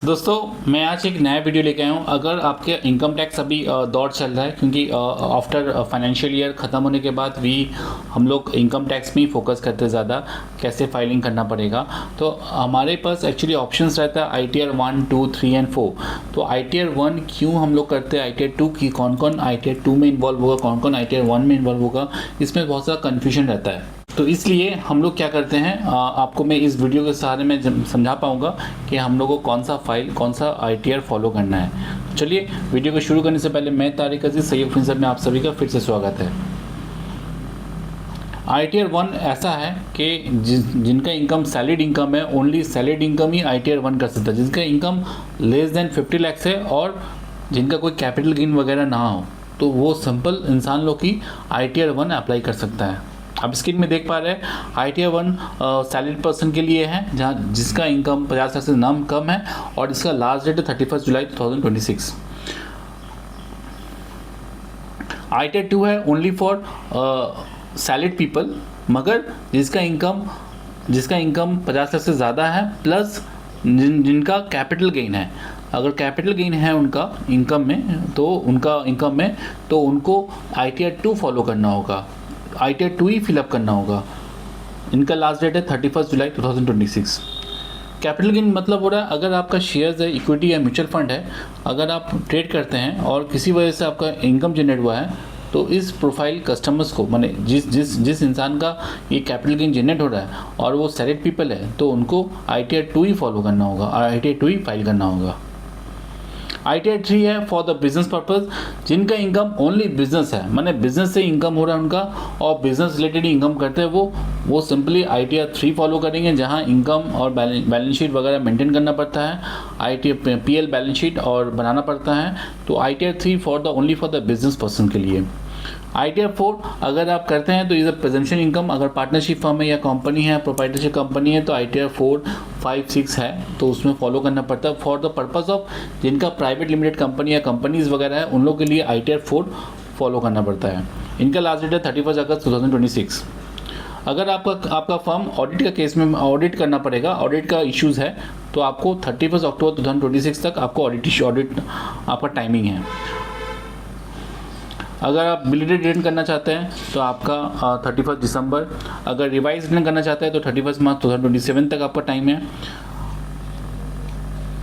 दोस्तों मैं आज एक नया वीडियो लेके आया हूँ। अगर आपके इनकम टैक्स अभी दौर चल रहा है, क्योंकि आफ्टर फाइनेंशियल ईयर ख़त्म होने के बाद भी हम लोग इनकम टैक्स में ही फोकस करते हैं ज़्यादा, कैसे फाइलिंग करना पड़ेगा। तो हमारे पास एक्चुअली ऑप्शंस रहता है ITR 1, 2, 3 एंड 4। तो ITR 1 क्यों हम लोग करते हैं, ITR 2 की कौन कौन ITR 2 में इन्वॉल्व होगा, कौन कौन ITR 1 में इन्वॉल्व होगा, इसमें बहुत सारा कन्फ्यूजन रहता है। तो इसलिए हम लोग क्या करते हैं, आपको मैं इस वीडियो के सहारे में समझा पाऊंगा कि हम लोग को कौन सा फाइल, कौन सा ITR फॉलो करना है। चलिए वीडियो को शुरू करने से पहले मैं तारिक अजीज सैयद फिंसर में आप सभी का फिर से स्वागत है। ITR 1 ऐसा है कि जिनका इनकम सैलरीड इनकम है, ओनली सैलरीड इनकम ही ITR 1 कर सकता है। जिनका इनकम लेस देन 50 लाख है और जिनका कोई कैपिटल गेन वगैरह ना हो, तो वो सिंपल इंसान लोग की ITR 1 अप्लाई कर सकता है। आप स्क्रीन में देख पा रहे हैं ITR 1 सैलरीड पर्सन के लिए है, जहाँ जिसका इनकम 50 लाख से कम है और इसका लास्ट डेट है 31 जुलाई 2026। ITR 2 है ओनली फॉर सैलरीड पीपल, मगर जिसका इनकम 50 लाख से ज़्यादा है, प्लस जिनका कैपिटल गेन है। अगर कैपिटल गेन है उनका इनकम में, तो उनको ITR 2 फॉलो करना होगा, ITR 2 ही फिलअप करना होगा। इनका लास्ट डेट है 31 जुलाई 2026। कैपिटल गेन मतलब हो रहा है, अगर आपका शेयर्स है, इक्विटी या म्यूचुअल फंड है, अगर आप ट्रेड करते हैं और किसी वजह से आपका इनकम जनरेट हुआ है, तो इस प्रोफाइल कस्टमर्स को, माने जिस इंसान का ये कैपिटल गेन जनरेट हो रहा है और वो सैलरीड पीपल है, तो उनको ITR 2 ही फॉलो करना होगा और ITR 2 ही फाइल करना होगा। ITR 3 है फॉर द बिजनेस पर्पज, जिनका इनकम ओनली बिजनेस है, माने बिजनेस से इनकम हो रहा है उनका और बिजनेस रिलेटेड इनकम करते हैं, वो सिंपली ITR 3 फॉलो करेंगे, जहां इनकम और बैलेंस शीट वगैरह मेंटेन करना पड़ता है, PL बैलेंस शीट और बनाना पड़ता है। तो ITR 3 only for the business person के लिए। ITR 4 अगर आप करते हैं तो इज अ प्रेजेंशियल इनकम, अगर पार्टनरशिप फर्म है या कंपनी है, प्रोप्राइटरशिप कंपनी है, तो ITR 4, 5, 6 है, तो उसमें फॉलो करना पड़ता है फॉर द पर्पस ऑफ जिनका प्राइवेट लिमिटेड कंपनी या कंपनीज वगैरह है, उन लोगों के लिए ITR 4 फॉलो करना पड़ता है। इनका लास्ट डेट है 31 अगस्त 2026। अगर आपका फर्म ऑडिट का केस में ऑडिट करना पड़ेगा, ऑडिट का इश्यूज़ है, तो आपको 31 अक्टूबर 2026 तक आपको ऑडिट आपका टाइमिंग है। अगर आप बिलेटेड रिटर्न करना चाहते हैं तो आपका 31 दिसंबर, अगर रिवाइज रिटर्न करना चाहते हैं तो 31 मार्च 2027 तक आपका टाइम है।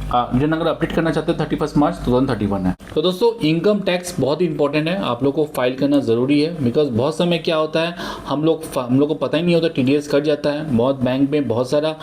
रिटर्न अगर अपडेट करना चाहते हैं 31 मार्च 2031 है। तो दोस्तों इनकम टैक्स बहुत ही इंपॉर्टेंट है, आप लोग को फाइल करना ज़रूरी है, बिकॉज बहुत समय क्या होता है, हम लोग को पता ही नहीं होता, TDS कट जाता है। बहुत बैंक में बहुत सारा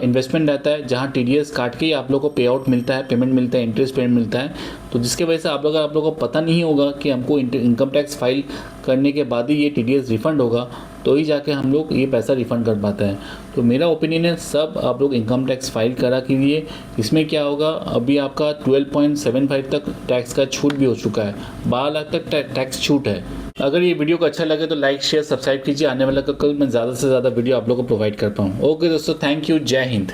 इन्वेस्टमेंट रहता है, जहाँ TDS काट के आप लोग को पे आउट मिलता है, पेमेंट मिलता है, इंटरेस्ट पेमेंट मिलता है। तो जिसके वजह से आप लोग को पता नहीं होगा कि हमको इनकम टैक्स फाइल करने के बाद ही ये TDS रिफंड होगा, तो ही जाके हम लोग ये पैसा रिफ़ंड कर पाते हैं। तो मेरा ओपिनियन है, सब आप लोग इनकम टैक्स फाइल करा कीजिए। इसमें क्या होगा, अभी आपका 12.75 तक टैक्स का छूट भी हो चुका है, 12 लाख तक टैक्स छूट है। अगर ये वीडियो को अच्छा लगे तो लाइक, शेयर, सब्सक्राइब कीजिए। आने वाला कल मैं ज़्यादा से ज़्यादा वीडियो आप लोग को प्रोवाइड कर पाऊँ। ओके दोस्तों, थैंक यू, जय हिंद।